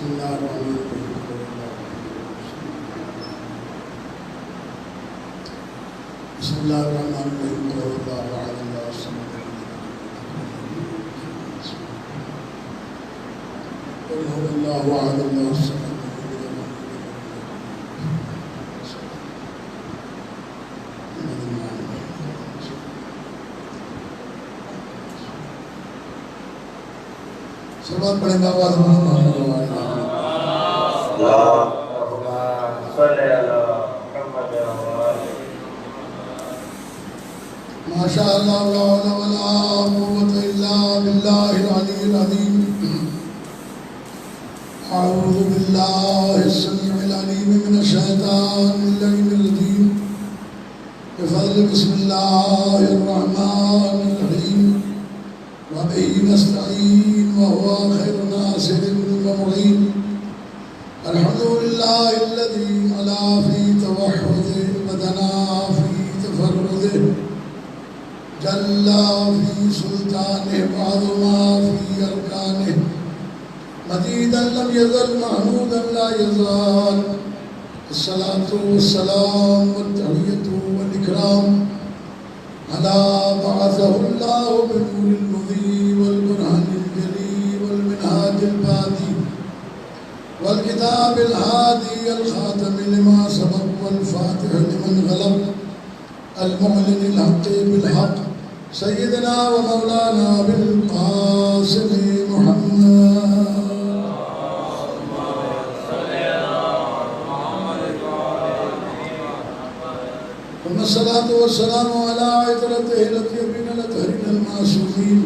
اللہ الرحمن الرحیم. بسم اللہ الرحمن الرحیم. قل اللہ احد اللہ الصمد قل هو اللہ احد اللہ الصمد. سلوات پڑھیں گے آواز محمد ما شاء اللہ لا حول ولا قوة الا باللہ العلی العظیم. اعوذ باللہ السمیع العلیم من الشیطان اللعین الرجیم. بفضل بسم اللہ الرحمن الرحیم. وبه نستعين وهو خير ناصر ومعين. الحمد لله الذي علا في توحده ودنا في تفرده جل في سلطانه وعظم في أركانه مجيدا لم يزل محمودا لا يزال. الصلاة والسلام والتحية والإكرام على بعثه الله بنور المضي والبرهان الجلي والمنهاج البادي والكتاب الهادي الخاتم لما سبق والفاتح لمن غلب المعلن الحق بالحق سيدنا ومولانا بالقاسم محمد. الصلاة والسلام على عطرته الطيبين الأطهرين المعصومين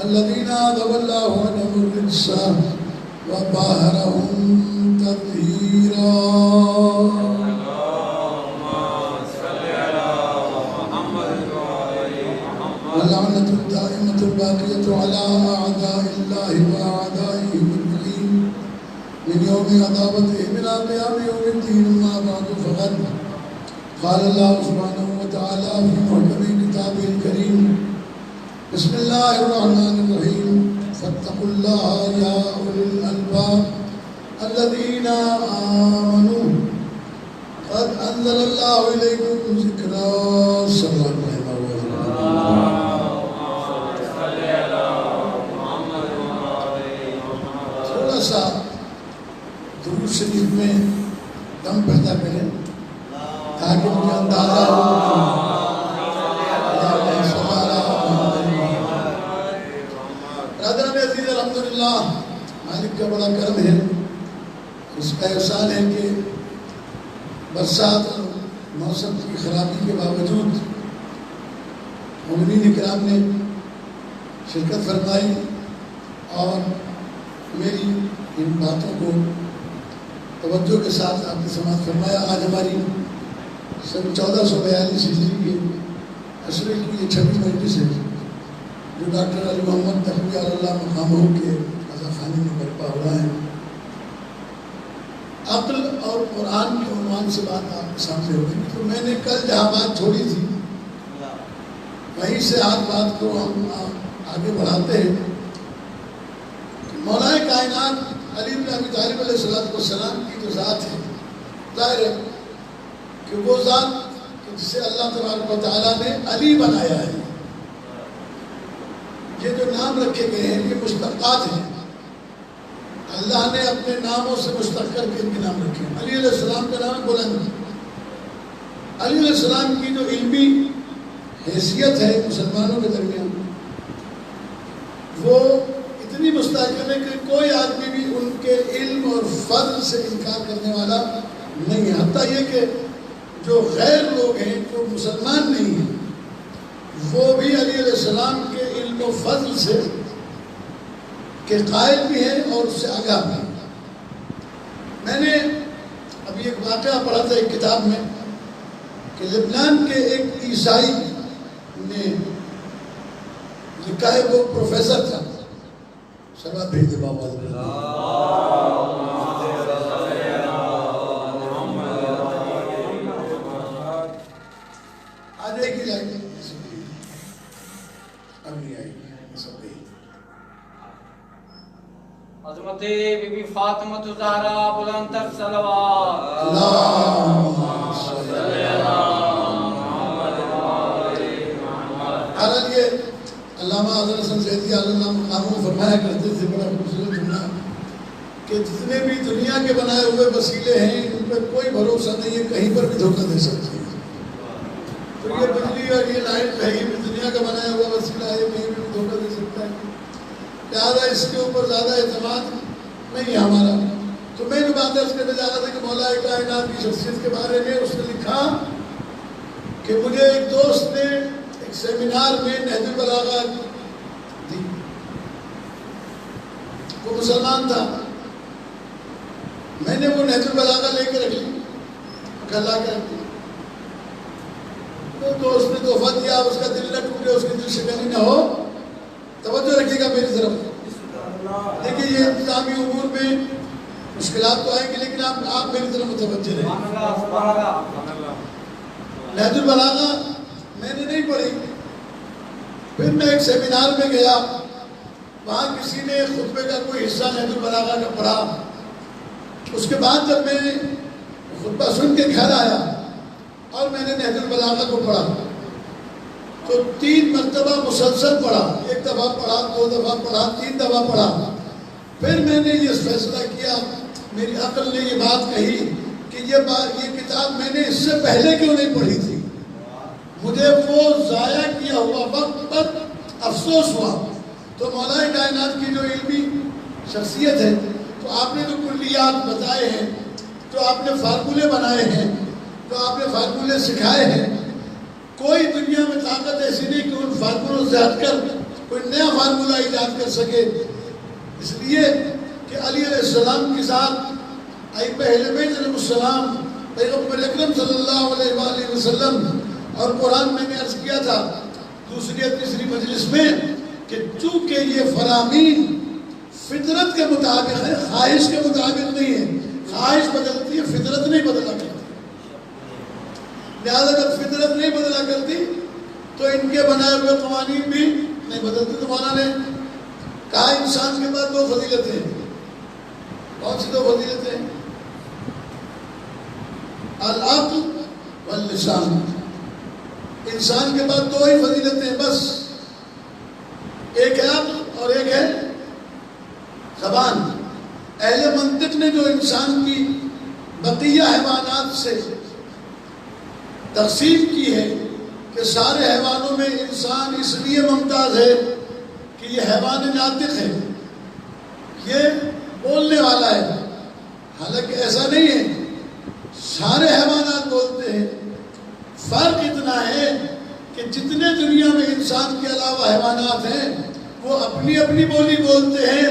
الذين أذهب الله عنهم الرجس وطهرهم تطهيرا. واللعنة الدائمة الباقية على أعداء الله وأعدائه أجمعين من يوم عذابتهم إلى قيام يوم الدين. ما بعد فقد قال اللہ سبحانہ وتعالی فی محکم کتابہ الکریم. بسم اللہ الرحمن الرحیم. فاتقوا اللہ یا اولی الالباب الذین آمنوا قد انزل اللہ الیکم ذکرا. صلی اللہ علیہ وسلم. تھوڑا سا درود شریف میں دم پیدا کریں تاکہ مجھے اندازہ ہو. برادران عزیز الحمدللہ مالک کا بڑا کرم ہے. اس کا احسان ہے کہ برسات اور موسم کی خرابی کے باوجود مومنین اکرام نے شرکت فرمائی اور میری ان باتوں کو توجہ کے ساتھ آپ نے سماعت فرمایا. آج ہماری سن 1442 ہجری کے عشرے کی یہ 26 مجلس ہے جو ڈاکٹر علی محمد تقوی اللہ مقامہ کے قضا خانے میں برپا ہو رہا ہے. عقل اور قرآن کے عنوان سے بات آپ کے سامنے ہوگی. تو میں نے کل جہاں بات چھوڑی تھی وہیں سے آج بات کو ہم آگے بڑھاتے ہیں. مولا کائنات علی بن ابی طالب علیہ السلام کی جو ذات ہے ظاہر ہے کہ وہ ذات جسے اللہ تبارک و تعالیٰ نے علی بنایا ہے. یہ جو نام رکھے گئے ہیں یہ مشتقات ہیں. اللہ نے اپنے ناموں سے مشتق کر کے ان کے نام رکھے ہیں. علی علیہ السلام کا نام بلند. علی علیہ السلام کی جو علمی حیثیت ہے مسلمانوں کے درمیان وہ اتنی مستحکم ہے کہ کوئی آدمی بھی ان کے علم اور فضل سے انکار کرنے والا نہیں ہے. حتیٰ یہ کہ جو غیر لوگ ہیں جو مسلمان نہیں ہیں وہ بھی علی علیہ السلام کے علم و فضل سے کے قائل بھی ہیں اور اس سے آگاہ بھی ہیں. میں نے ابھی ایک واقعہ پڑھا تھا ایک کتاب میں کہ لبنان کے ایک عیسائی نے لکھا ہے. وہ پروفیسر تھا. سلوات بھیج دے بابا. آج ایک ہی جائے گی اب نہیں آئے گی سب نہیں. عظمت ہوتے بی بی فاطمہ زہرا بلند تر صلوات اللہم صلی حالت یہ علامہ حضرت حسن زیدی علیہ السلام فرمایا کرتے تھے، بڑا خوبصورت جملہ، کہ جتنے بھی دنیا کے بنائے ہوئے وسیلے ہیں ان پہ کوئی بھروسہ نہیں ہے، کہیں پر بھی دھوکہ دے سکتے ہیں۔ تو یہ بجلی اور یہ لائٹ ہے، یہ بھی دنیا کا بنایا ہوا وسیلہ ہے، کہیں بھی دھوکہ دے سکتا ہے، لہٰذا اس کے اوپر زیادہ اعتماد نہیں ہے ہمارا۔ تو میں جو بات عرض کرنے جا رہا تھا کہ مولا کائنات کی شخصیت کے بارے میں اس نے لکھا کہ مجھے ایک دوست نے ایک سیمینار میں نہج البلاغہ دی، وہ مسلمان تھا، میں نے وہ نہج البلاغہ لے کے رکھ لی، گھر لا کے رکھ دی، وہ دوست نے تحفہ دیا، اس کا دل نہ ٹوٹے، اس کے دل شکنی نہ ہو، توجہ رکھیے گا میری طرف۔ دیکھیے یہ انتظامی امور میں مشکلات تو آئیں گی لیکن آپ میری طرف متوجہ رہیں۔ نہج البلاغہ میں نے نہیں پڑھی، پھر میں ایک سیمینار میں گیا، وہاں کسی نے خطبے کا کوئی حصہ نہج البلاغہ کا پڑھا، اس کے بعد جب میں خطبہ سن کے گھر آیا اور میں نے نہج البلاغہ کو پڑھا تو 3 مرتبہ مسلسل پڑھا، 1 دفعہ پڑھا، 2 دفعہ پڑھا، 3 دفعہ پڑھا، پھر میں نے یہ فیصلہ کیا، میری عقل نے یہ بات کہی کہ یہ کتاب میں نے اس سے پہلے کیوں نہیں پڑھی تھی، مجھے وہ ضائع کیا ہوا وقت پر افسوس ہوا۔ تو مولا کائنات کی جو علمی شخصیت ہے، تو آپ نے جو کلیات بتائے ہیں، تو آپ نے فارمولے بنائے ہیں، تو آپ نے فارمولے سکھائے ہیں، کوئی دنیا میں طاقت ایسی نہیں کہ ان فارمولوں سے ہٹ کر کوئی نیا فارمولہ ایجاد کر سکے، اس لیے کہ علی علیہ السلام کے ساتھ ائمہ اہل بیت علیہ السلام، پیغمبر اکرم صلی اللہ علیہ وآلہ وسلم، اور قرآن میں نے عرض کیا تھا دوسری یا تیسری مجلس میں کہ چونکہ یہ فرامین فطرت کے مطابق ہے، خواہش کے مطابق نہیں ہے، خواہش بدلتی ہے، فطرت نہیں بدلا کرتی، لہذا جب فطرت نہیں بدلا کرتی تو ان کے بنائے ہوئے قوانین بھی نہیں بدلتے۔ تو مولانا نے کہا انسان کے پاس 2 فضیلتیں ہیں، کون سی 2 فضیلتیں ہیں؟ العقل واللسان، انسان کے پاس 2 ہی فضیلتیں ہیں بس، ایک ہے عقل اور ایک ہے زبان۔ اہل منطق نے جو انسان کی بقیہ حیوانات سے تقسیم کی ہے کہ سارے حیوانوں میں انسان اس لیے ممتاز ہے کہ یہ حیوان ناطق ہے، یہ بولنے والا ہے، حالانکہ ایسا نہیں ہے، سارے حیوانات بولتے ہیں، فرق اتنا ہے کہ جتنے دنیا میں انسان کے علاوہ حیوانات ہیں وہ اپنی اپنی بولی بولتے ہیں،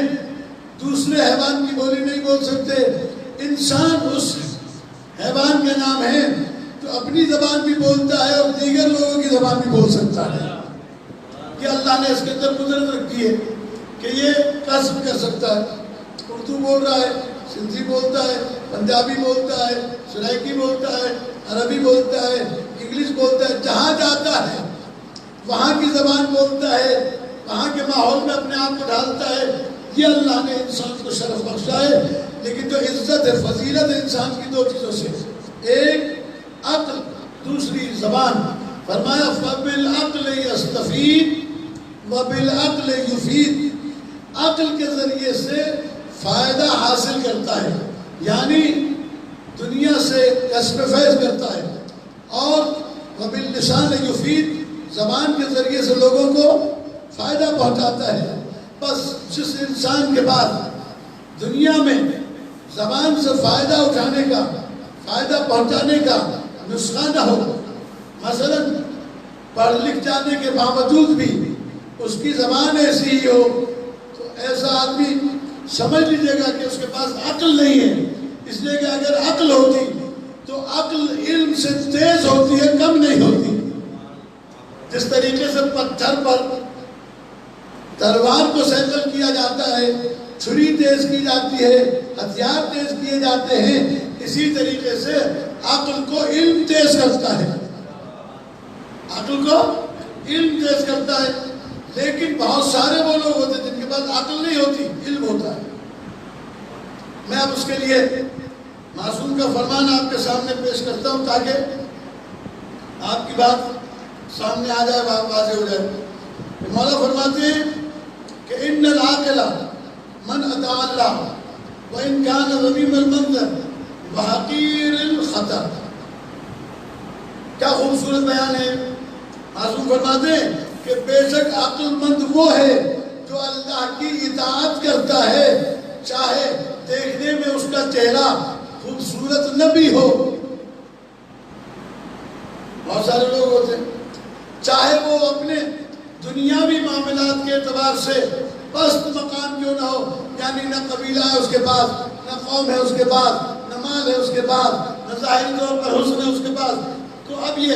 دوسرے حیوان کی بولی نہیں بول سکتے۔ انسان اس حیوان کے نام ہے تو اپنی زبان بھی بولتا ہے اور دیگر لوگوں کی زبان بھی بول سکتا ہے۔ یہ اللہ نے اس کے اندر قدرت رکھی ہے کہ یہ کسب کر سکتا ہے، اردو بول رہا ہے، سندھی بولتا ہے، پنجابی بولتا ہے، سرائکی بولتا ہے، عربی بولتا ہے، انگلش بولتا ہے، جہاں جاتا ہے وہاں کی زبان بولتا ہے، وہاں کے ماحول میں اپنے آپ کو ڈالتا ہے۔ یہ اللہ نے انسان کو شرف بخشا ہے، لیکن جو عزت ہے، فضیلت انسان کی 2 چیزوں سے، ایک عقل، دوسری زبان۔ فرمایا فَبِالْعَقْلِ يَسْتَفِيدُ وَبِالْعَقْلِ يُفِيدُ، عقل کے ذریعے سے فائدہ حاصل کرتا ہے، یعنی دنیا سے کسب فیض کرتا ہے، اور وَبِالْلِسَانِ يُفِيدُ، زبان کے ذریعے سے لوگوں کو فائدہ پہنچاتا ہے۔ بس جس انسان کے بعد دنیا میں زبان سے فائدہ اٹھانے کا، فائدہ پہنچانے کا نسخہ نہ ہو، مثلا پڑھ لکھ جانے کے باوجود بھی اس کی زبان ایسی ہی ہو، تو ایسا آدمی سمجھ لیجیے گا کہ اس کے پاس عقل نہیں ہے، اس لیے کہ اگر عقل ہوتی تو عقل علم سے تیز ہوتی ہے، کم نہیں ہوتی۔ جس طریقے سے پتھر پر تلوار کو سینکل کیا جاتا ہے، چھری تیز کی جاتی ہے، ہتھیار تیز کیے جاتے ہیں، اسی طریقے سے عقل کو علم تیز کرتا ہے، عقل کو علم تیز کرتا ہے۔ لیکن بہت سارے وہ لوگ ہوتے ہیں جن کے پاس عقل نہیں ہوتی، علم ہوتا ہے، میں اب اس کے لیے معصوم کا فرمان آپ کے سامنے پیش کرتا ہوں تاکہ آپ کی بات سامنے آ جائے، واضح ہو جائے. مولا فرماتے ہیں کہ ان العاقل من اطاع اللہ وان کان ضمیم المنظر وحقیر الخطر. کیا خوبصورت بیان ہے. معصوم فرماتے ہیں کہ بے شک عقل مند وہ ہے جو اللہ کی اطاعت کرتا ہے چاہے دیکھنے میں اس کا چہرہ خوبصورت نہ بھی ہو. بہت سارے لوگ ہوتے ہیں چاہے وہ اپنے دنیاوی معاملات کے اعتبار سے پست مقام کیوں نہ ہو، یعنی نہ قبیلہ ہے اس کے پاس، نہ قوم ہے اس کے پاس، نہ مال ہے اس کے پاس، نہ ظاہری طور پر حسن ہے اس کے پاس، تو اب یہ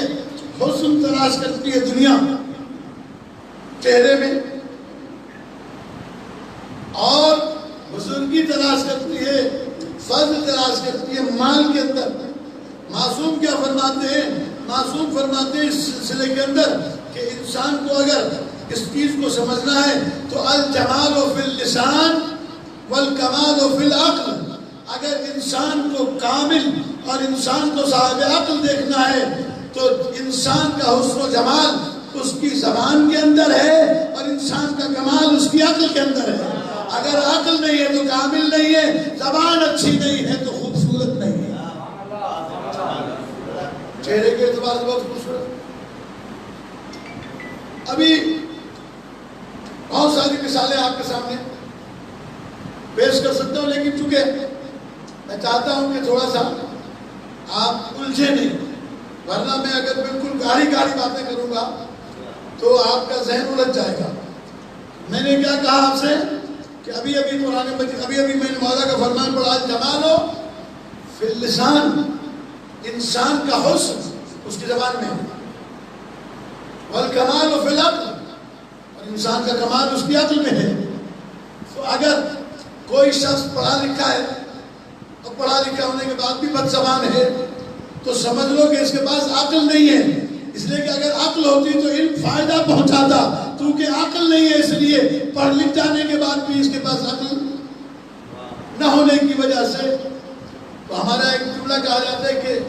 حسن تلاش کرتی ہے دنیا چہرے میں، اور بزرگی تلاش کرتی ہے، فضل تلاش کرتی ہے مال کے اندر. معصوم کیا فرماتے ہیں؟ معصوم فرماتے ہیں اس سلسلے کے اندر کہ انسان کو اگر اس چیز کو سمجھنا ہے تو الجمال فی اللسان والکمال فی العقل. اگر انسان کو کامل اور انسان کو صاحب عقل دیکھنا ہے تو انسان کا حسن و جمال اس کی زبان کے اندر ہے اور انسان کا کمال اس کی عقل کے اندر ہے. اگر عقل نہیں ہے تو کامل نہیں ہے، زبان اچھی نہیں ہے تو خوبصورت نہیں ہے. چہرے کے اعتبار سے بہت خوبصورت. ابھی بہت ساری مثالیں آپ کے سامنے پیش کر سکتا ہوں، لیکن چونکہ میں چاہتا ہوں کہ تھوڑا سا آپ الجھے نہیں، ورنہ میں اگر بالکل گاڑی باتیں کروں گا تو آپ کا ذہن الجھ جائے گا. میں نے کیا کہا آپ سے کہ ابھی قرآن مجید ابھی میں نے مولا کا فرمان پڑھا، جمال ہو فی اللسان، انسان کا حسن اس کی زبان میں، والکمال فی العقل، اور انسان کا کمال اس کی عقل میں ہے. تو اگر کوئی شخص پڑھا لکھا ہے اور پڑھا لکھا ہونے کے بعد بھی بد زبان ہے تو سمجھ لو کہ اس کے پاس عقل نہیں ہے. اس لیے کہ اگر عقل ہوتی تو علم فائدہ پہنچاتا، کیونکہ عقل نہیں ہے اس لیے پڑھ لکھ جانے کے بعد بھی اس کے پاس عقل نہ ہونے کی وجہ سے. تو ہمارا ایک جملہ کہا جاتا ہے کہ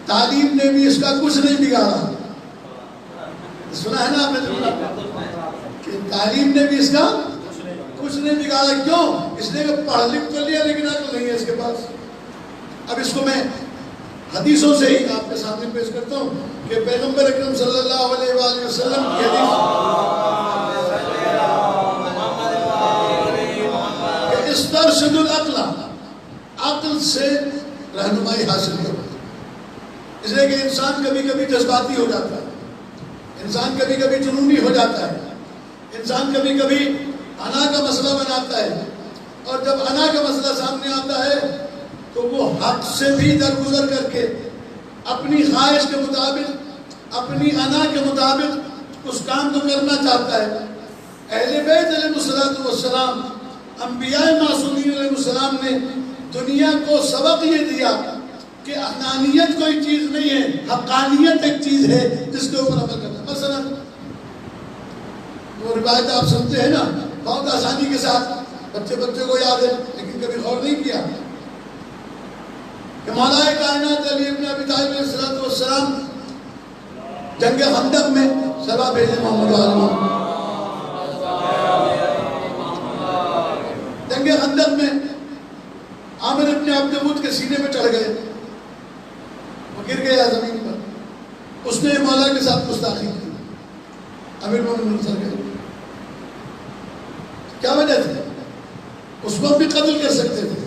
تعلیم نے بھی اس کا کچھ نہیں بگاڑا. سنا ہے نا آپ نے جملہ کہ تعلیم نے بھی اس کا کچھ نہیں بگاڑا. کیوں؟ اس لیے کہ پڑھ لکھ تو لیا لیکن عقل نہیں ہے اس کے پاس. اب اس کو میں حدیثوں سے ہی آپ کے سامنے پیش کرتا ہوں کہ پیغمبر اکرم صلی اللہ علیہ وآلہ وسلم کی حدیث کہ استرشد العقل، عقل سے رہنمائی حاصل کرو. اس لیے کہ انسان کبھی کبھی جذباتی ہو جاتا ہے، انسان کبھی کبھی جنونی ہو جاتا ہے، انسان کبھی کبھی انا کا مسئلہ بناتا ہے، اور جب انا کا مسئلہ سامنے آتا ہے تو وہ حق سے بھی درگزر کر کے اپنی خواہش کے مطابق، اپنی انا کے مطابق اس کام کو کرنا چاہتا ہے. اہل بیت علیہ السلام، انبیاء معصومین علیہ السلام نے دنیا کو سبق یہ دیا کہ انانیت کوئی چیز نہیں ہے، حقانیت ایک چیز ہے جس کے اوپر عمل کرنا. مثلا وہ روایت آپ سنتے ہیں نا بہت آسانی کے ساتھ، بچے کو یاد ہے لیکن کبھی غور نہیں کیا کہ مولا کائنات علی ابن ابی طالب علیہ السلام جنگ خندق میں سلوہ بھیجے محمد عالم. جنگ خندق میں عامر ابن عبد ود کے سینے میں چڑھ گئے، وہ گر گیا زمین پر. اس نے مولا کے ساتھ گستاخی کی، امیر مومنین سر گئے. کیا وجہ تھی؟ اس وقت بھی قتل کر سکتے تھے،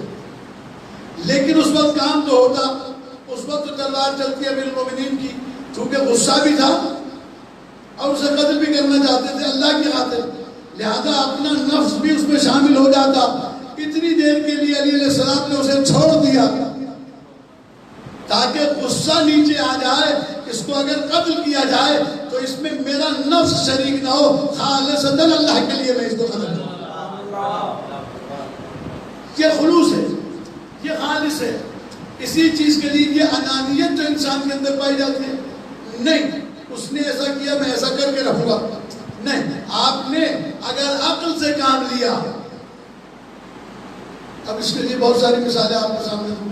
لیکن اس وقت کام جو ہوتا، اس وقت تو تلوار چلتی امیر المومنین کی، چونکہ غصہ بھی تھا اور اسے قتل بھی کرنا چاہتے تھے اللہ کی خاطر، لہذا اپنا نفس بھی اس میں شامل ہو جاتا. اتنی دیر کے لیے علی علیہ السلام نے اسے چھوڑ دیا تاکہ غصہ نیچے آ جائے. اس کو اگر قتل کیا جائے تو اس میں میرا نفس شریک نہ ہو، خالصتاً اللہ کے لیے میں اس کو قتل کروں. یہ خلوص ہے، یہ خالص ہے. اسی چیز کے لیے یہ انانیت جو انسان کے اندر پائی جاتی ہے، نہیں اس نے ایسا کیا میں ایسا کر کے رکھوں گا، نہیں. آپ نے اگر عقل سے کام لیا اب اس کے لیے بہت ساری مثالیں آپ کے سامنے دوں،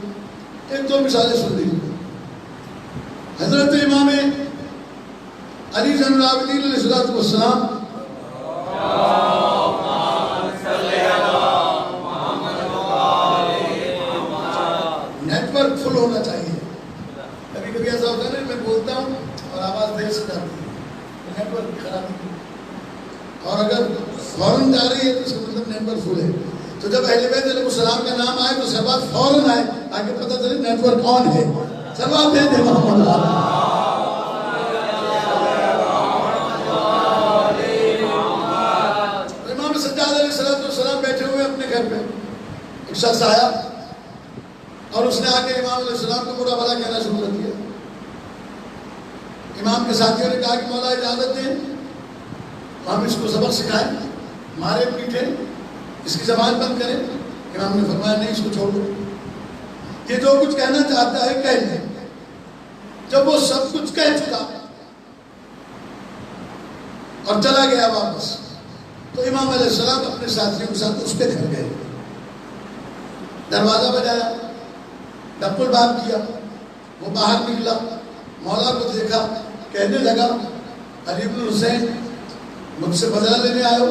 ایک دو مثالیں سن لیجیے۔ حضرت امام علی زین العابدین علیہ السلام نیٹ ورک فل ہونا چاہیے۔ کبھی کبھی ایسا ہوتا ہے نا، میں بولتا ہوں اور آواز دیر سے جاتی ہے، نیٹ ورک کی خرابی، اور اگر فوراً جا رہی ہے تو اس کا مطلب نیٹ ورک فل ہے۔ تو جب اہل بیت علیہ السلام کا نام آئے تو سب فوراً آئے آگے پتہ چلے نیٹ ورک آن ہے، سب آپ دے دیں محمد اللہ۔ امام سجاد علیہ السلام بیٹھے ہوئے اپنے گھر پہ، ایک شخص آیا اور اس نے آ کے امام علیہ السلام کو برا بھلا کہنا شروع کر دیا۔ امام کے ساتھیوں نے کہا کہ مولا اجازت دیں، ہم اس کو سبق سکھائیں، مارے پیٹے، اس کی زبان بند کریں۔ امام نے فرمایا نہیں، اس کو چھوڑ دو، یہ جو کچھ کہنا چاہتا ہے کہہ لیں۔ جب وہ سب کچھ کہہ چکا اور چلا گیا واپس، تو امام علیہ السلام اپنے ساتھیوں کے ساتھ اس کے گھر گئے، دروازہ بجایا، ڈپ الباب کیا، وہ باہر نکلا، مولا کو دیکھا، کہنے لگا علی بن حسین مجھ سے بدلہ لینے آئے ہو،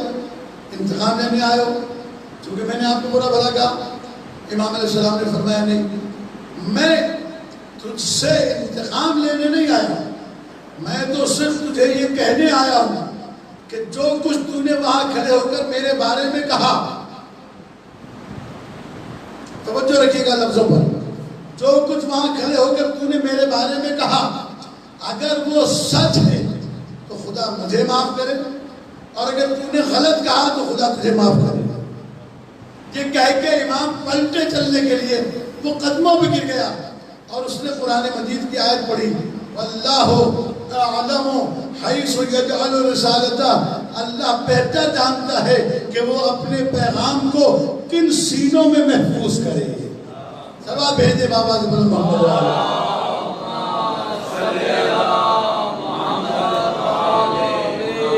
انتقام لینے آئے ہو، چونکہ میں نے آپ کو برا بھلا کہا۔ امام علیہ السلام نے فرمایا نہیں، میں تجھ سے انتقام لینے نہیں آیا ہوں، میں تو صرف تجھے یہ کہنے آیا ہوں کہ جو کچھ تو نے وہاں کھڑے ہو کر میرے بارے میں کہا، توجہ رکھیے گا لفظوں پر، جو کچھ وہاں کھڑے ہو کر تو نے میرے بارے میں کہا اگر وہ سچ ہے تو خدا مجھے معاف کرے، اور اگر تو نے غلط کہا تو خدا تجھے معاف کرے۔ یہ کہہ کے امام پلٹے چلنے کے لیے وہ قدموں پہ گر گیا اور اس نے قرآن مجید کی آیت پڑھی، واللہ اعلم حیث یجعل رسالتہ، اللہ بہتر جانتا ہے کہ وہ اپنے پیغام کو کن سینوں میں محفوظ کرے۔ سوا بھیجے بابا سے بلند محمد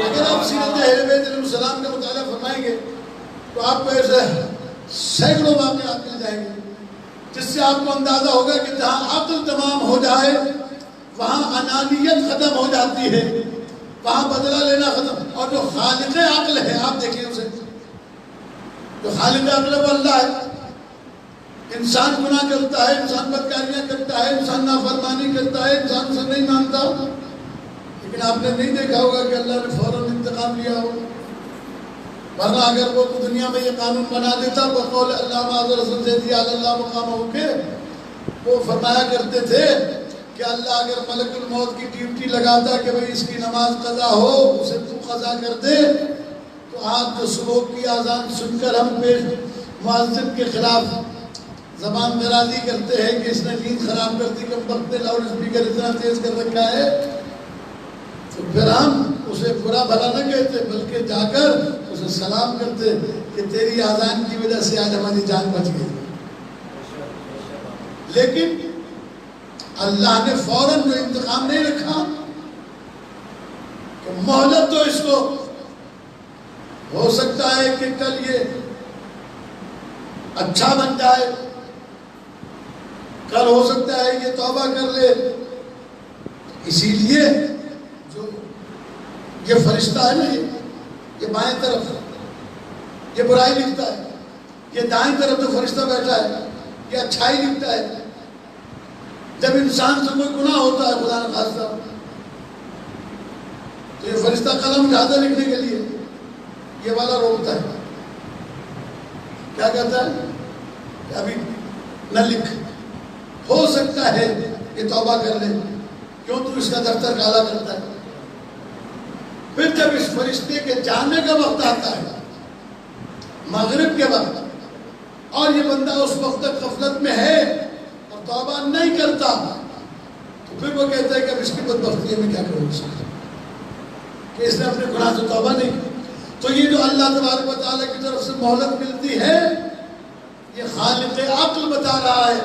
اگر آپ سیرت اہل بیت علیہ السلام کا مطالعہ فرمائیں گے تو آپ کو ایسے سینکڑوں واقعات مل جائیں گے جس سے آپ کو اندازہ ہوگا کہ جہاں عقل تمام ہو جائے وہاں انانیت ختم ہو جاتی ہے، وہاں بدلہ لینا ختم۔ اور جو خالق عقل ہے، آپ دیکھیں اسے، جو خالق عقل وہ اللہ ہے۔ انسان گناہ کرتا ہے، انسان بدکاریاں کرتا ہے، انسان نافرمانی کرتا ہے، انسان سے نہیں مانتا، لیکن آپ نے نہیں دیکھا ہوگا کہ اللہ نے فوراً انتقام لیا ہو۔ ورنہ اگر وہ دنیا میں یہ قانون بنا دیتا، بقول اللہ معاذ رسول سے دیا اللہ مقام ہو کے، وہ فرمایا کرتے تھے کہ اللہ اگر ملک الموت کی ڈیوٹی لگاتا کہ بھئی اس کی نماز قضا ہو، اسے تو قضا کر دے، تو آج جو صبح کی اذان سن کر ہم پیش مؤذن کے خلاف زبان درازی کرتے ہیں کہ اس نے نیند خراب کر دی، کم وقت نے لاؤڈ اسپیکر اتنا تیز کر رکھا ہے، تو پھر ہم اسے برا بھلا نہ کہتے بلکہ جا کر اسے سلام کرتے کہ تیری اذان کی وجہ سے آج ہماری جان بچ گئی۔ لیکن اللہ نے فوراً جو انتقام نہیں رکھا کہ مہلت تو اس کو، ہو سکتا ہے کہ کل یہ اچھا بن جائے، کل ہو سکتا ہے یہ توبہ کر لے، اسی لیے جو یہ فرشتہ ہے نا، یہ بائیں طرف یہ برائی لکھتا ہے، یہ دائیں طرف جو فرشتہ بیٹھا ہے یہ اچھائی لکھتا ہے۔ جب انسان سے کوئی گناہ ہوتا ہے خدا نہ خواستہ تو یہ فرشتہ قلم اٹھاتا ہے لکھنے کے لیے، یہ والا روکتا ہے، کیا کہتا ہے کہ ابھی نہ لکھ، ہو سکتا ہے یہ توبہ کر لے، کیوں تو اس کا دفتر کالا کرتا ہے۔ پھر جب اس فرشتے کے جانے کا وقت آتا ہے مغرب کے وقت، اور یہ بندہ اس وقت تک غفلت میں ہے اور توبہ نہیں کرتا، تو پھر وہ کہتا ہے کہ اب اس کی بدبختی ہے، میں کیا کروں اس کا، کہ اس نے اپنے گناہ سے توبہ نہیں کی۔ تو یہ جو اللہ تبارک و تعالیٰ کی طرف سے مہلت ملتی ہے، یہ خالق عقل بتا رہا ہے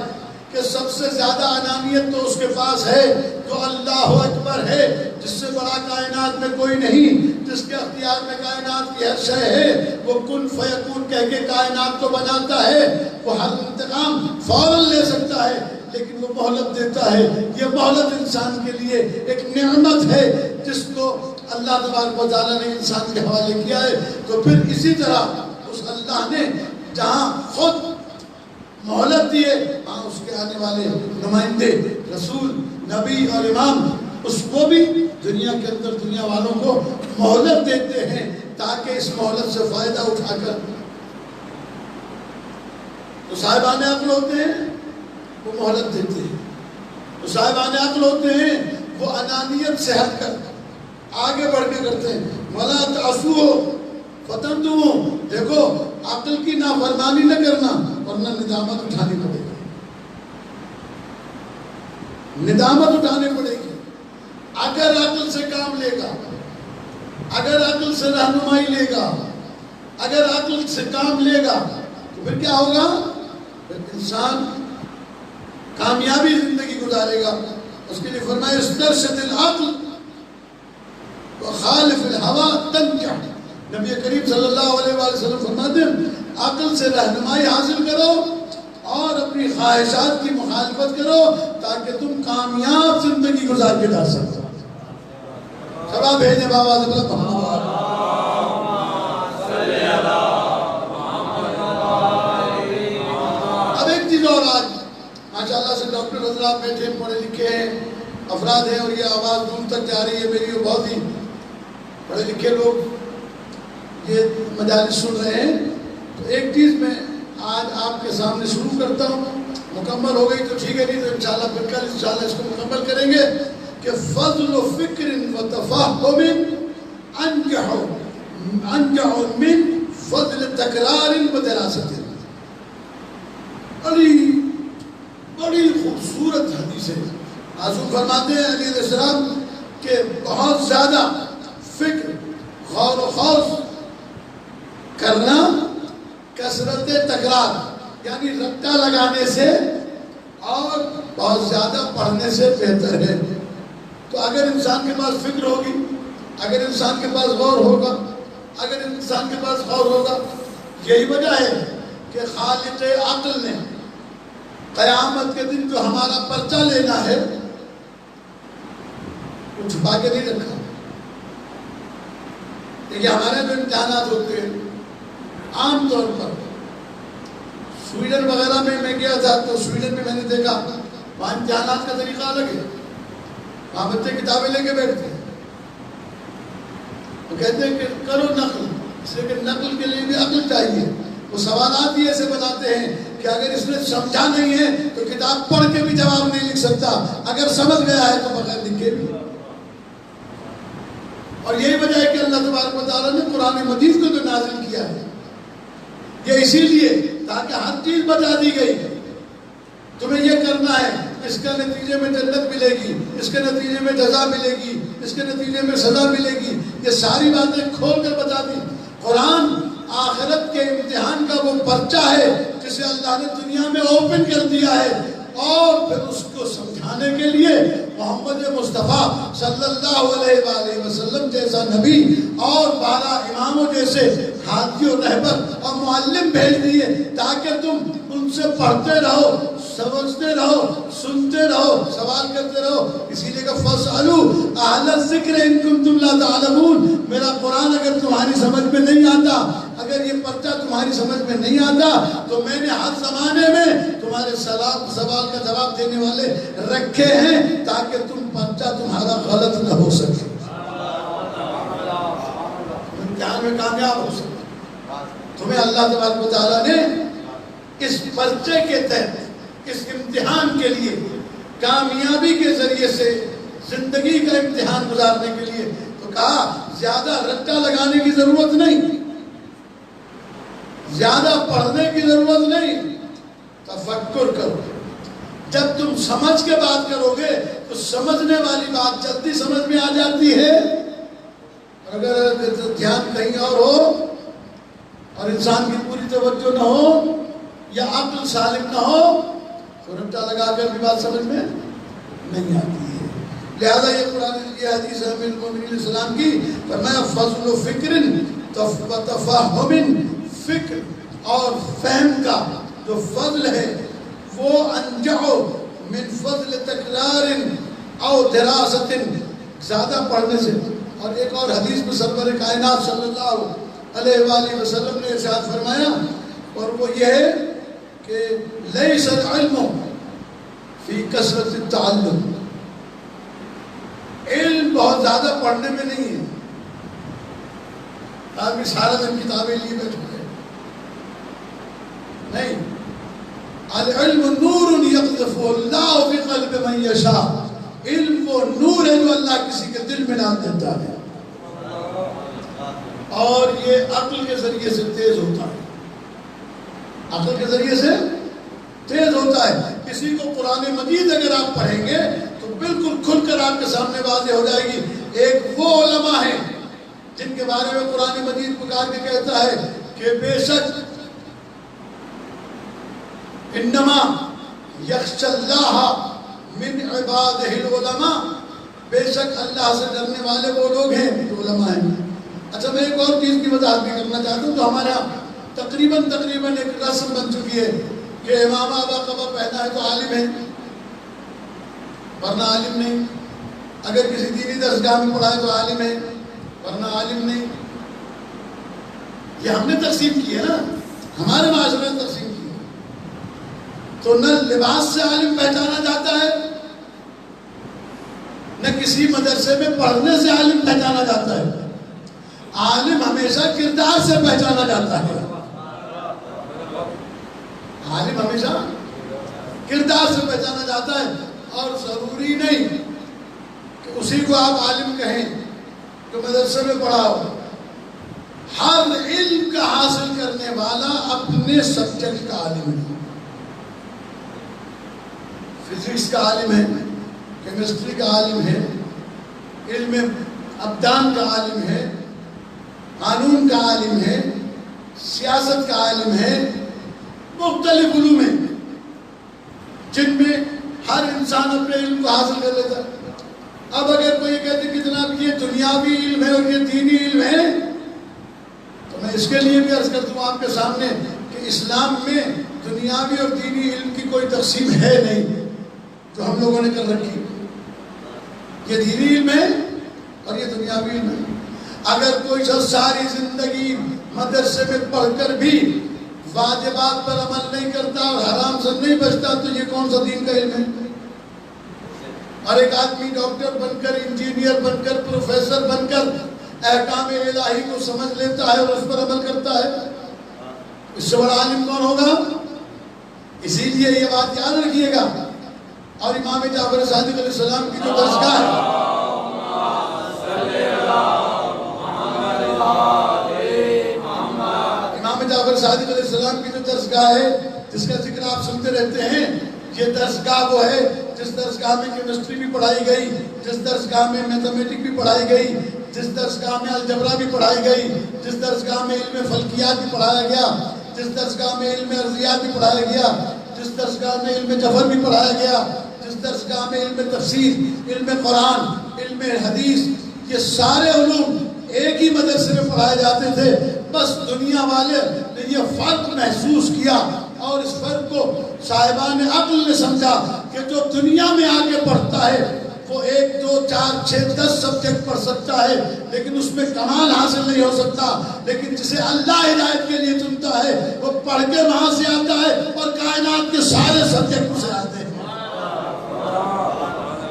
کہ سب سے زیادہ انانیت تو اس کے پاس ہے جو اللہ اکبر ہے، جس سے بڑا کائنات میں کوئی نہیں، جس کے اختیار میں کائنات کی ہر شے ہے، وہ کن فیکون کہہ کے کائنات کو بناتا ہے، وہ ہر انتقام فوراً لے سکتا ہے لیکن وہ مہلت دیتا ہے۔ یہ مہلت انسان کے لیے ایک نعمت ہے جس کو اللہ تبارک و تعالیٰ نے انسان کے حوالے کیا ہے۔ تو پھر اسی طرح اس اللہ نے جہاں خود مہلت دیے، وہاں اس کے آنے والے نمائندے، رسول، نبی اور امام، اس کو بھی دنیا کے اندر دنیا والوں کو مہلت دیتے ہیں تاکہ اس مہلت سے فائدہ اٹھا کر تو صاحبان عقل ہوتے ہیں وہ مہلت دیتے ہیں، تو صاحبان عقل ہوتے ہیں وہ انانیت سے ہٹ کر آگے بڑھ کے کرتے ہیں۔ وَلَا تَعْصُوهُ فَتَنْدُمُوا، دیکھو عقل کی نافرمانی نہ کرنا ورنہ ندامت اٹھانی پڑے گی، ندامت اٹھانی پڑے گی۔ اگر عقل سے کام لے گا، اگر عقل سے رہنمائی لے گا، اگر عقل سے کام لے گا تو پھر کیا ہوگا؟ پھر انسان کامیابی زندگی گزارے گا۔ اس کے لیے فرمایا استرشد العقل وخالف الهوى تنجح۔ نبی کریم صلی اللہ علیہ وآلہ وسلم فرماتے ہیں عقل سے رہنمائی حاصل کرو اور اپنی خواہشات کی مخالفت کرو تاکہ تم کامیاب زندگی گزار کے جا سکو۔ سبا بھیجے بابا سے بلا محمد اب ایک چیز اور، آج ماشاءاللہ سے ڈاکٹر حضرات بیٹھے پڑھے لکھے ہیں افراد ہیں اور یہ آواز دور تک جا رہی ہے میری، بہت ہی پڑھے لکھے لوگ یہ مجالس سن رہے ہیں۔ تو ایک چیز میں آج آپ کے سامنے شروع کرتا ہوں، مکمل ہو گئی تو ٹھیک ہے، نہیں تو انشاءاللہ پھر کل انشاءاللہ اس کو مکمل کریں گے کہ فضل فکر و تفاہم انجع من فضل تکرار و دراست۔ بڑی خوبصورت حدیث ہے۔ معصوم فرماتے ہیں علیہ السلام کہ بہت زیادہ فکر، غور و خوض کرنا کثرت تکرار یعنی رٹا لگانے سے اور بہت زیادہ پڑھنے سے بہتر ہے۔ تو اگر انسان کے پاس فکر ہوگی، اگر انسان کے پاس غور ہوگا، اگر انسان کے پاس غور ہوگا، یہی وجہ ہے کہ خالق عقل نے قیامت کے دن جو ہمارا پرچہ لینا ہے وہ چھپا کے نہیں رکھا۔ دیکھیے ہمارے جو امتحانات ہوتے ہیں عام طور پر سویڈن وغیرہ میں گیا تھا تو سویڈن میں نے دیکھا وہاں امتحانات کا طریقہ الگ ہے۔ وہاں بچے کتابیں لے کے بیٹھتے ہیں، وہ کہتے ہیں کہ کرو نقل، اس لیے کہ نقل کے لیے بھی عقل چاہیے۔ وہ سوالات بھی ایسے بناتے ہیں کہ اگر اس نے سمجھا نہیں ہے تو کتاب پڑھ کے بھی جواب نہیں لکھ سکتا، اگر سمجھ گیا ہے تو بغیر لکھے بھی۔ اور یہی وجہ ہے کہ اللہ تبارک و تعالیٰ نے قرآن مجید کو جو نازل کیا ہے یہ اسی لیے تاکہ ہر چیز بتا دی گئی، تمہیں یہ کرنا ہے، اس کے نتیجے میں جنت ملے گی، اس کے نتیجے میں جزا ملے گی، اس کے نتیجے میں سزا ملے گی، یہ ساری باتیں کھول کر بتا دی۔ قرآن آخرت کے امتحان کا وہ پرچہ ہے جسے اللہ نے دنیا میں اوپن کر دیا ہے، اور پھر اس کو سمجھانے کے لیے محمد مصطفیٰ صلی اللہ علیہ وآلہ وسلم جیسا نبی اور 12 اماموں جیسے ہادی و رہبر اور معلم بھیج دیے تاکہ تم ان سے پڑھتے رہو، سمجھتے رہو، سنتے رہو، سوال کرتے رہو۔ اسی لیے کہ فَاسْأَلُوا أَهْلَ الذِّكْرِ إِن كُنتُمْ لَا تَعْلَمُونَ، میرا قرآن اگر تمہاری سمجھ میں نہیں آتا، اگر یہ پرچہ تمہاری سمجھ میں نہیں آتا تو میں نے ہر زمانے میں تمہارے سوال کا جواب دینے والے رکھے ہیں تاکہ تم پرچہ تمہارا غلط نہ ہو سکے، امتحان میں کامیاب ہو سکے۔ تمہیں اللہ تبارک و تعالیٰ نے اس پرچے کے تحت، اس امتحان کے لیے، کامیابی کے ذریعے سے زندگی کا امتحان گزارنے کے لیے تو کہا زیادہ رٹا لگانے کی ضرورت نہیں، زیادہ پڑھنے کی ضرورت نہیں، تفکر کرو۔ جب تم سمجھ کے بات کرو گے تو سمجھنے والی بات جلدی سمجھ میں آ جاتی ہے، اگر دھیان کہیں اور ہو اور انسان کی پوری توجہ نہ ہو یا عقل سالم نہ ہو تو رٹا لگا کر بھی بات سمجھ میں نہیں آتی ہے۔ لہذا یہ قرآن یہ حدیث ہے امیر المومنین علیہ السلام کی، فرمایا فضل و فکر و تفہم، فکر اور فہم کا جو فضل ہے وہ انجع من فضل تکرار او دراست، زیادہ پڑھنے سے۔ اور ایک اور حدیث میں سرور کائنات صلی اللہ علیہ وآلہ وسلم نے ارشاد فرمایا، اور وہ یہ ہے کہ لیس العلم فی کثرت التعلم، علم بہت زیادہ پڑھنے میں نہیں ہے، آدمی سارا دن کتابیں لیے بیٹھے ہیں، نہیں، العلم نور یقذفہ اللہ فی قلب من یشاء، علم وہ نور ہے جو اللہ کسی کے دل میں ڈال دیتا ہے، اور یہ عقل کے ذریعے سے تیز ہوتا ہے، عقل کے ذریعے سے تیز ہوتا ہے۔ کسی کو قرآن مجید اگر آپ پڑھیں گے تو بالکل کھل کر آپ کے سامنے واضح ہو جائے گی۔ ایک وہ علماء ہیں جن کے بارے میں قرآن مجید پکار کے کہتا ہے کہ بے شک انما یخشی اللہ من عبادہ العلماء، بے شک اللہ سے ڈرنے والے وہ لوگ ہیں جو علماء ہیں۔ اچھا میں ایک اور چیز کی وضاحت بھی کرنا چاہتا ہوں، جو ہمارے یہاں تقریباً ایک رسم بن چکی ہے کہ امام آبا قبا پہنا ہے تو عالم ہے، ورنہ عالم نہیں، اگر کسی دینی درسگاہ میں پڑھا ہے تو عالم ہے ورنہ عالم نہیں۔ یہ ہم نے تقسیم کی ہے نا، ہمارے معاشرے نے تقسیم کی ہے، تو نہ لباس سے عالم پہچانا جاتا ہے، نہ کسی مدرسے میں پڑھنے سے عالم پہچانا جاتا ہے، عالم ہمیشہ کردار سے پہچانا جاتا ہے، عالم ہمیشہ کردار سے پہچانا جاتا ہے، اور ضروری نہیں کہ اسی کو آپ عالم کہیں جو مدرسے میں پڑھا ہو۔ ہر علم کا حاصل کرنے والا اپنے سبجیکٹ کا عالم ہے، فزکس کا عالم ہے، کیمسٹری کا عالم ہے، علم ابدان کا عالم ہے، قانون کا عالم ہے، سیاست کا عالم ہے، مختلف علوم ہیں جن میں ہر انسان اپنے علم کو حاصل کر لیتا ہے۔ اب اگر کوئی کہتے کہ جناب یہ دنیاوی علم ہے اور یہ دینی علم ہے، تو میں اس کے لیے بھی عرض کر دوں آپ کے سامنے کہ اسلام میں دنیاوی اور دینی علم کی کوئی تقسیم ہے نہیں جو ہم لوگوں نے کر رکھی، یہ دینی علم ہے اور یہ دنیاوی علم ہے۔ اگر کوئی شخص ساری زندگی مدرسے میں پڑھ کر بھی واجبات پر عمل نہیں کرتا اور حرام سے نہیں بچتا تو یہ کون سا دین کا علم ہے؟ اور ایک آدمی ڈاکٹر بن کر، انجینئر بن کر، پروفیسر بن کر احکام الہی کو سمجھ لیتا ہے اور اس پر عمل کرتا ہے، اس سے بڑا عالم کون ہوگا؟ اسی لیے یہ بات یاد رکھیے گا۔ اور امام جعفر صادق علیہ السلام کی جو درسگاہ ہے، جعفر صادق علیہ السلام کی جو درسگاہ ہے جس کا ذکر آپ سنتے رہتے ہیں، یہ درسگاہ وہ ہے جس درسگاہ میں کیمسٹری بھی پڑھائی گئی، جس درسگاہ میں میتھمیٹک بھی پڑھائی گئی، جس درسگاہ میں الجبرا بھی پڑھائی گئی، جس درسگاہ میں علم فلکیات بھی پڑھایا گیا، جس درسگاہ میں علم ارضیات بھی پڑھایا گیا، جس درسگاہ میں علم جبر بھی پڑھایا گیا، جس درسگاہ میں علم تفسیر، علم قرآن، علم حدیث، یہ سارے علوم ایک ہی مدرسے میں پڑھائے جاتے تھے۔ بس دنیا والے نے یہ فرق محسوس کیا اور اس فرق کو صاحبان عقل نے سمجھا کہ جو دنیا میں آگے پڑھتا ہے وہ 1 2 4 6 10 سبجیکٹ پڑھ سکتا ہے لیکن اس میں کمال حاصل نہیں ہو سکتا، لیکن جسے اللہ ہدایت کے لیے چنتا ہے وہ پڑھ کے وہاں سے آتا ہے اور کائنات کے سارے سبجیکٹ سے آتے ہیں،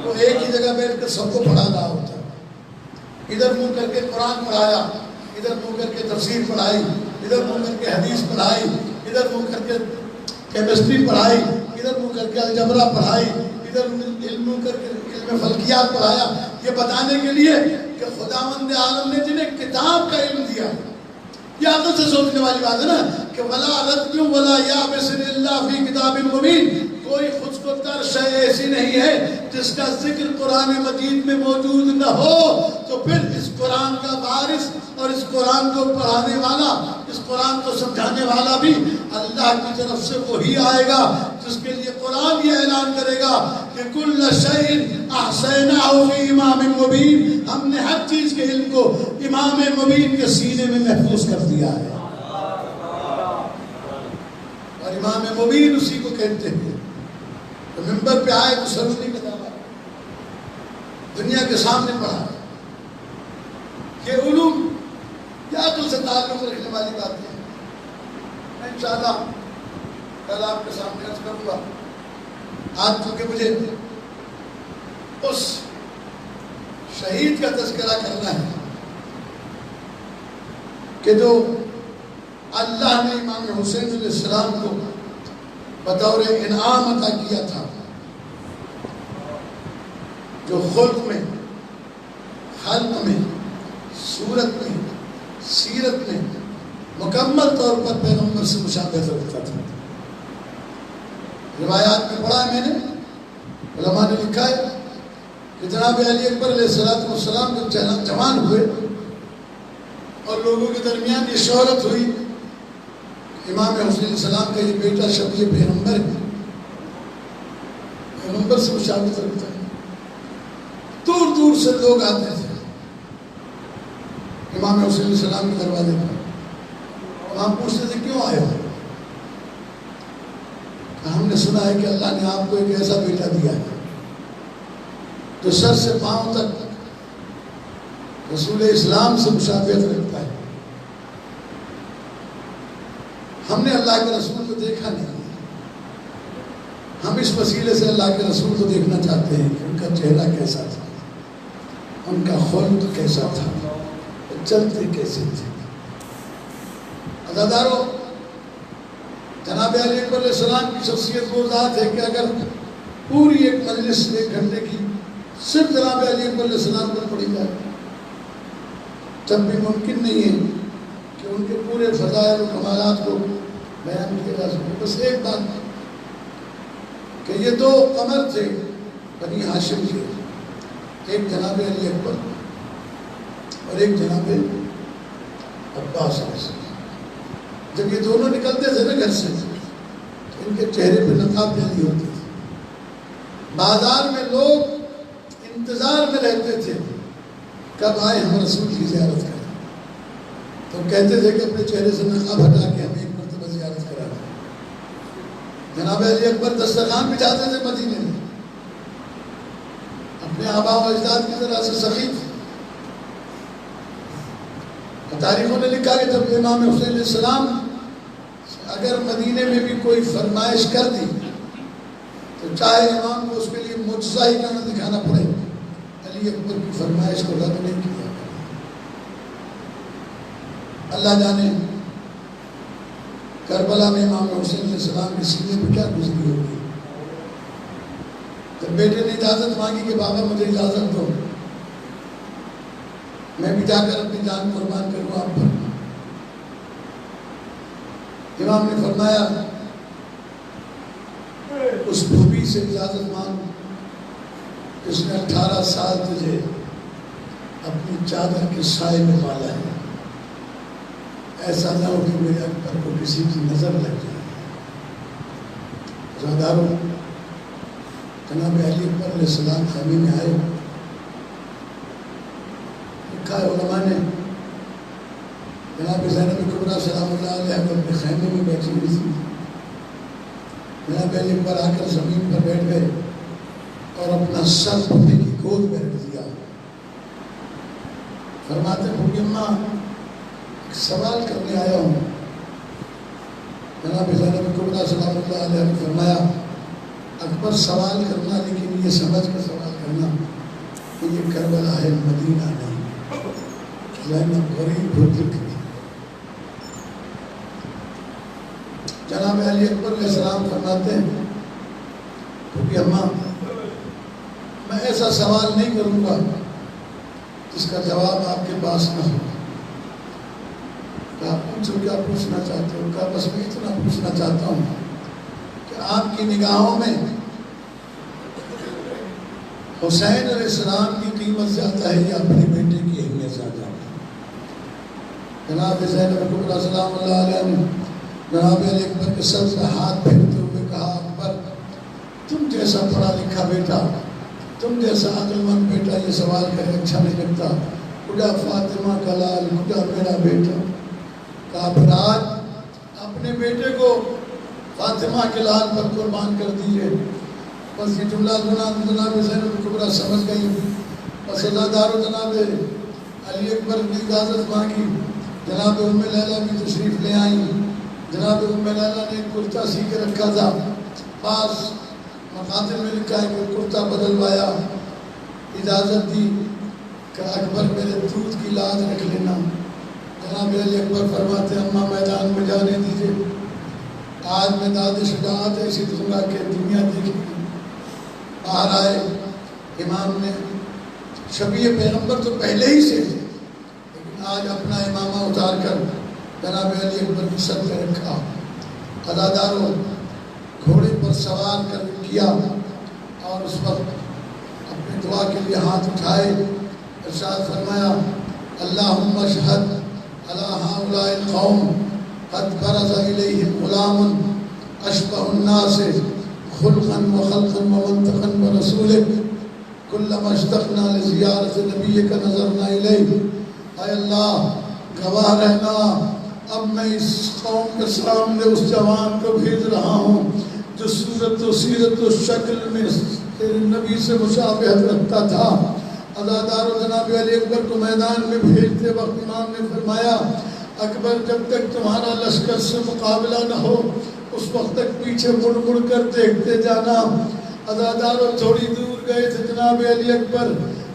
وہ ایک ہی جگہ بیٹھ کر سب کو پڑھا رہا ہوتا ہے۔ ادھر منہ کر کے قرآن پڑھایا، ادھر منہ کر کے تفسیر پڑھائی، ادھر منہ کر کے حدیث پڑھائی، ادھر منہ کر کے کیمسٹری پڑھائی، ادھر منہ کر کے الجبرا پڑھائی، ادھر منہ کر کے علم فلکیات پڑھایا، یہ بتانے کے لیے کہ خداوند عالم نے جنہیں کتاب کا علم دیا، یہ عقل سے سوچنے والی بات ہے نا کہ ولا رتب ولا یابس الا فی کتاب مبین، کوئی خود کو ترس ایسی نہیں ہے جس کا ذکر قرآن مجید میں موجود نہ ہو، تو پھر اس قرآن کا وارث اور اس قرآن کو پڑھانے والا، اس قرآن کو سمجھانے والا بھی اللہ کی طرف سے وہی آئے گا جس کے لیے قرآن یہ اعلان کرے گا کہ کل شیء احصیناہ فی امام مبین، ہم نے ہر چیز کے علم کو امام مبین کے سینے میں محفوظ کر دیا ہے۔ اور امام مبین اسی کو کہتے ہیں۔ تو ممبر پہ آئے تو سرونی کا دعویٰ دنیا کے سامنے پڑھا، یہ علوم یا عقل سے تعلق رکھنے والی باتیں ہیں۔ میں انشاءاللہ کل آپ کے سامنے عرض کروں گا۔ آج چونکہ مجھے اس شہید کا تذکرہ کرنا ہے کہ جو اللہ نے امام حسین علیہ السلام کو بطور انعام عطا کیا تھا، جو خلق میں، خلق میں، صورت میں، سیرت میں مکمل طور پر پیغمبر سے مشابہت رکھتا تھا۔ روایات میں پڑھا ہے میں نے، علماء نے لکھا ہے کہ جناب علی اکبر علیہ السلام جب جوان ہوئے اور لوگوں کے درمیان یہ شہرت ہوئی امام حسین علیہ السلام کا یہ بیٹا شبیہ پیغمبر ہے، پیغمبر سے مشابہت رکھتا ہے، دور دور سے لوگ آتے تھے امام حسین علیہ السلام کے دروازے پر۔ امام پوچھتے تھے کیوں آئے ہو؟ ہم نے سنا ہے کہ اللہ نے آپ کو ایک ایسا بیٹا دیا ہے جو سر سے پاؤں تک رسول اسلام سے مشابہت رکھتا ہے۔ ہم نے اللہ کے رسول کو دیکھا نہیں، ہم اس وسیلے سے اللہ کے رسول کو دیکھنا چاہتے ہیں کہ ان کا چہرہ کیسا تھا، ان کا خلق کیسا تھا، چلتے کیسے تھے۔ عزادارو، جناب علی اکبر علیہ السلام کی شخصیت وہ ذات ہے کہ اگر پوری ایک مجلس 1 گھنٹے کی صرف جناب علی اکبر علیہ السلام پر پڑھی جائے تب بھی ممکن نہیں ہے کہ ان کے پورے فضائل و کمالات کو بیان کیا جا سکے۔ بس ایک بات کہ یہ 2 قمر تھے بنی ہاشم کے، ایک جناب علی اکبر اور ایک جناب عباس علیہ السلام۔ جب یہ دونوں نکلتے تھے نا گھر سے تو ان کے چہرے پہ نقاب جاری ہوتے تھے۔ بازار میں لوگ انتظار میں رہتے تھے کب آئے ہم رسول کی زیارت کریں، تو کہتے تھے کہ اپنے چہرے سے نقاب ہٹا کے ہمیں ایک مرتبہ زیارت کرا دیں۔ جناب علی اکبر دسترخوان بچھاتے تھے مدینے میں، اپنے آباء و اجداد کی طرح سے سخی تھے۔ تاریخوں نے لکھا کہ جب امام حسین علیہ السلام اگر مدینے میں بھی کوئی فرمائش کر دی تو چاہے امام کو اس کے لیے معجزہ ہی نہ دکھانا پڑے، علی اکبر کی فرمائش کو رد نہیں کیا۔ اللہ جانے کربلا میں امام حسین علیہ السلام کے سینے پہ کیا گزری ہوگی۔ جب بیٹے نے اجازت مانگی کہ بابا مجھے اجازت دو، میں بھی جا کر اپنی جان قربان کروں آپ پر، امام نے فرمایا اس بھوبی سے اجازت مانگ جس نے 18 سال تجھے اپنی چادر کے سائے میں پالا ہے، ایسا نہ ہو کہ میرے اکبر کو کسی کی نظر لگ جائے۔ عزادارو، جناب علی اکبر علیہ السلام خیمے میں آئے، لکھا ہے علماء نے جناب زینب کبریٰ سلام اللہ علیہ اپنے خیمے میں بیٹھی ہوئی تھی، جناب علی اکبر آ کر زمین پر بیٹھ گئے اور اپنا سر پھوپھی کی گود میں رکھ دیا۔ فرماتے پھوپھی اماں ایک سوال کرنے آیا ہوں۔ جناب زینب کبریٰ سلام اللہ علیہ نے فرمایا اکبر سوال کرنا لیکن یہ سمجھ کر سوال کرنا کہ یہ کربلا ہے، مدینہ نہیں۔ زینب غریب ہو دکھ گئی۔ جناب علی اکبر علیہ السلام فرماتے ہیں کیونکہ اماں میں ایسا سوال نہیں کروں گا جس کا جواب آپ کے پاس نہ ہو۔ آپ پوچھو کیا پوچھنا چاہتے ہو؟ کہا بس میں اتنا پوچھنا چاہتا ہوں کہ آپ کی نگاہوں میں حسین علیہ السلام کی قیمت زیادہ ہے یا اپنے بیٹے کی اہمیت زیادہ ہے؟ جناب زینب کبریٰ سلام اللہ علیہ نے جناب علی اکبر کے سر سے ہاتھ پھیرتے ہوئے کہا، اکبر تم جیسا پڑھا لکھا بیٹا، تم جیسا عقل مند بیٹا یہ سوال کرے اچھا نہیں لگتا، کجا فاطمہ کا لال، کجا میرا بیٹا؟ کہا پھر آج اپنے بیٹے کو فاطمہ کے لال پر قربان کر دیجئے۔ بس یہ جملہ جناب زینب کبریٰ سمجھ گئی، بس عزادار جناب علی اکبر نے اجازت مانگی، جناب ام لیلہ بھی تشریف لے آئیں۔ جناب ام لیلہ نے کرتا سی کے رکھا تھا، پاس مقاتل میں لکھا ہے کہ کرتا بدلوایا، اجازت دی کہ اکبر میرے دودھ کی لاج رکھ لینا۔ جناب علی اکبر فرماتے اماں میدان میں جانے دیجئے، آج میں داد شجاعت ایسی دوں گا کہ دنیا دیکھے گی۔ باہر آئے، امام نے شبیہ پیغمبر تو پہلے ہی سے، لیکن آج اپنا امامہ اتار کر جناب علی اکبر کی سر پہ رکھا، عزاداروں گھوڑے پر سوار کر کیا، اور اس وقت اپنے دعا کے لیے ہاتھ اٹھائے، ارشاد فرمایا اللہم اشہد علی ہؤلاء القوم قد برز الیہم غلام اشبہ الناس خلقا وخلقا ومنطقا برسولک کلما اشتقنا لزیارت نبیک نظرنا الیہ۔ اے اللہ گواہ رہنا، اب میں اس قوم کے سامنے اس جوان کو بھیج رہا ہوں جو صورت و سیرت و شکل میں تیرے نبی سے مشابہت رکھتا تھا۔ عزادار و جناب علی اکبر کو میدان میں بھیجتے وقت امام نے فرمایا اکبر جب تک تمہارا لشکر سے مقابلہ نہ ہو اس وقت تک پیچھے مڑ مڑ کر دیکھتے جانا۔ عزاداروں تھوڑی دور گئے تھے جناب علی اکبر،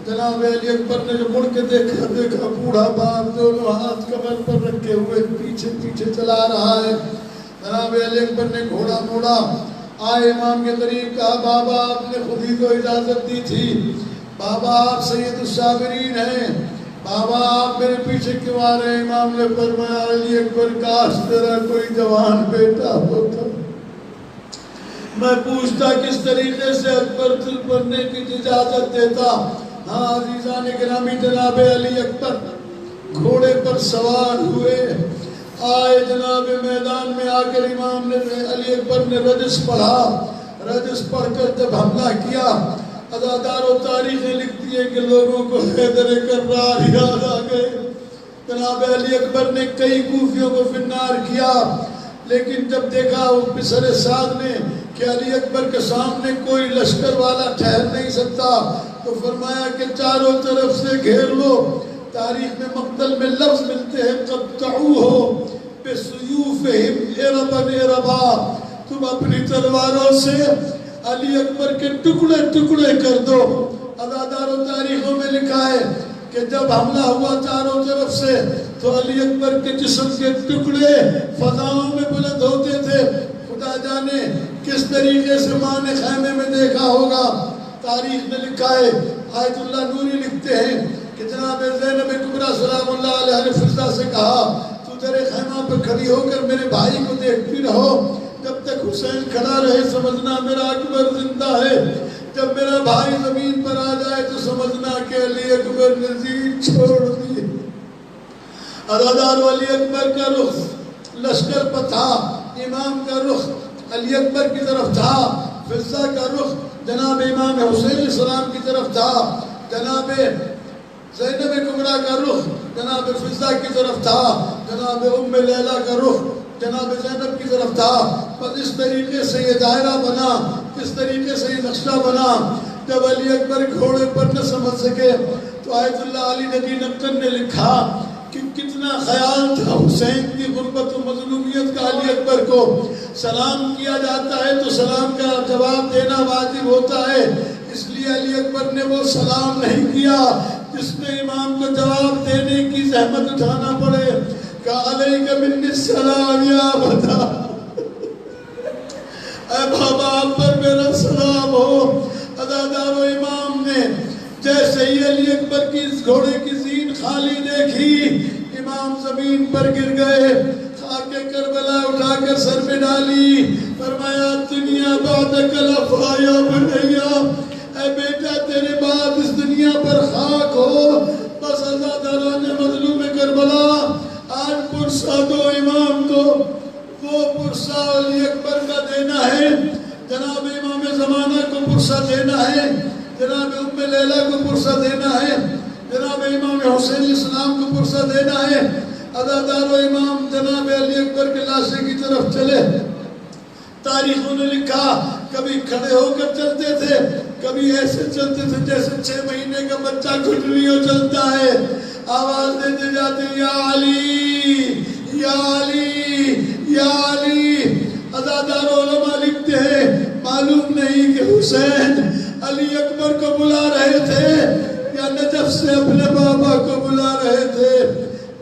جناب علی اکبر نے جو مڑ کے دیکھا بوڑھا باپ دونوں ہاتھ کمر پر رکھے ہوئے پیچھے پیچھے چلا رہا ہے۔ جناب علی اکبر نے گھوڑا موڑا، آئے امام کے قریب، کہا بابا آپ نے خود ہی تو اجازت دی تھی، بابا آپ سید الصابرین ہیں، بابا آپ میرے پیچھے کیوں آ رہے ہیں؟ امام نے فرمایا علی اکبر کاش تیرا کوئی جوان بیٹا ہوتا، میں پوچھتا کس طریقے سے اکبر دل بننے کی اجازت دیتا۔ ہاں عزیزان گرامی، جناب علی اکبر گھوڑے پر سوار ہوئے، آئے جناب میدان میں آ کر امام نے علی اکبر نے رجس پڑھا، رجس پڑھ کر جب حملہ کیا، عزادار و تاریخیں لکھتی ہے کہ لوگوں کو حیدر کرار یاد آ گئے۔ جناب علی اکبر نے کئی کوفیوں کو فنار کیا، لیکن جب دیکھا وہ پسر سعد نے کہ علی اکبر کے سامنے کوئی لشکر والا ٹھہر نہیں سکتا، تو فرمایا کہ چاروں طرف سے گھیر لو۔ تاریخ میں مقتل میں لفظ ملتے ہیں قطعوہ بسیوفہم اربا اربا، تم اپنی تلواروں سے علی اکبر کے ٹکڑے ٹکڑے کر دو۔ عزادار و تاریخوں میں لکھا ہے کہ جب حملہ ہوا چاروں طرف سے تو علی اکبر کے جسم کے ٹکڑے فضاؤں میں بلند ہوتے تھے، خدا جانے کس طریقے سے ماں نے خیمے میں دیکھا ہوگا۔ تاریخ میں لکھا ہے، آیت اللہ نوری لکھتے ہیں کہ جناب زینب کبریٰ سلام اللہ علیہ نے فضا سے کہا تو تیرے خیمہ پہ کھڑی ہو کر میرے بھائی کو دیکھتی رہو، جب تک حسین کھڑا رہے سمجھنا میرا اکبر زندہ ہے، جب میرا بھائی زمین پر آ جائے تو سمجھنا کہ علی اکبر نے زین چھوڑ دی۔ عزادار علی اکبر کا رخ لشکر پر تھا، امام کا رخ علی اکبر کی طرف تھا، فضا کا رخ جناب امام حسین علیہ السلام کی طرف تھا، جناب زینب کبریٰ کا رخ جناب فضا کی طرف تھا، جناب ام لیلہ کا رخ جناب زینب کی طرف تھا۔ بس اس طریقے سے یہ دائرہ بنا، اس طریقے سے یہ نقشہ بنا۔ جب علی اکبر گھوڑے پر نہ سمجھ سکے تو آیت اللہ علی ندی نقطن نے لکھا کہ کتنا خیال تھا حسین کی غربت و مظلومیت کا۔ علی اکبر کو سلام کیا جاتا ہے تو سلام کا جواب دینا واجب ہوتا ہے، اس لیے علی اکبر نے وہ سلام نہیں کیا جس میں امام کو جواب دینے کی زحمت اٹھانا پڑے۔ کہ علیک منی السلام یا بتا، اے بابا آپ پر میرا سلام ہو۔ عزادار و امام نے جیسے ہی علی اکبر کی اس گھوڑے کی زین خالی دیکھی، امام زمین پر گر گئے، خاک کربلا اٹھا کر سر میں ڈالی، فرمایا دنیا بعدک لفا یا بنیا، اے بیٹا تیرے بعد اس دنیا پر خاک ہو. بس اللہ تعالیٰ نے مظلوم کربلا آج پرسہ دو امام کو. وہ پرسہ علی اکبر کا دینا ہے، جناب امام زمانہ کو پرسہ دینا ہے، جناب ام لیلہ کو پرسہ دینا ہے، جناب امام حسین علیہ السلام کو پرسہ دینا ہے. عزادار و امام جناب علی اکبر کے لاشے کی طرف چلے. تاریخوں نے لکھا کبھی کھڑے ہو کر چلتے تھے، کبھی ایسے چلتے تھے جیسے 6 مہینے کا بچہ گھٹنیوں چلتا ہے. آواز دیتے جاتے یا علی یا علی یا علی. عزادار علماء لکھتے ہیں معلوم نہیں کہ حسین علی اکبر کو بلا رہے تھے یا نجف سے اپنے بابا کو بلا رہے تھے.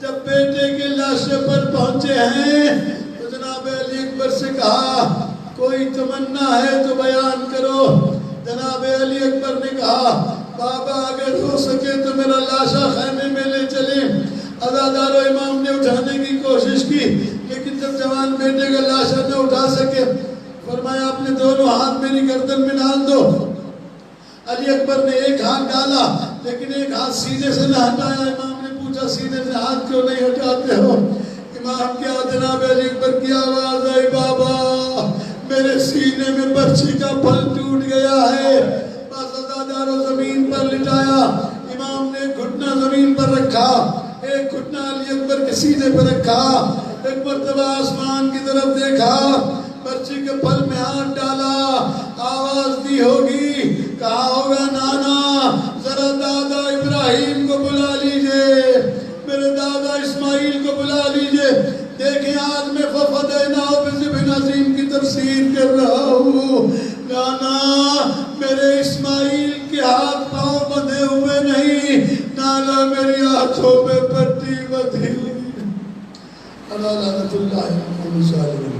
جب بیٹے کے لاشے پر پہنچے ہیں تو جناب علی اکبر سے کہا کوئی تمنا ہے تو بیان کرو. جناب علی اکبر نے کہا بابا اگر ہو سکے تو میرا لاشا خیمے میں لے چلیں. عزادار و امام نے اٹھانے کی کوشش کی لیکن جب جوان بیٹے کا لاشا نہ اٹھا سکے فرمایا اپنے دونوں ہاتھ میری گردن میں ڈال دو. علی اکبر نے ایک ہاتھ ڈالا لیکن ایک ہاتھ سینے سے نہ ہٹایا. امام نے پوچھا سینے سے ہاتھ کیوں نہیں ہٹاتے ہو؟ امام کیا جناب علی اکبر کی آواز آئی بابا میرے سینے میں برچھی کا پھل ٹوٹ گیا ہے. بس عزادار و زمین پر لٹایا. امام نے ایک گھٹنا زمین پر رکھا، ایک گھٹنا علی اکبر کے سینے پر رکھا، ایک مرتبہ آسمان کی طرف دیکھا، برچی کے پھل میں ہاتھ ڈالا. آواز دی ہوگی، کہا ہوگا نانا ذرا دادا ابراہیم کو بلا لیجئے، میرے دادا اسماعیل کو بلا لیجئے. دیکھیں آج میں فَفَدَيْنَاهُ بِذِبْحٍ عَظِيمٍ کی تفسیر کر رہا ہوں. نانا میرے اسماعیل کے ہاتھ پاؤں بندھے ہوئے نہیں، نانا میری آنکھوں میں پٹی بندھی ہوئی. اللہ لعنت اللہ علیہ وسلم.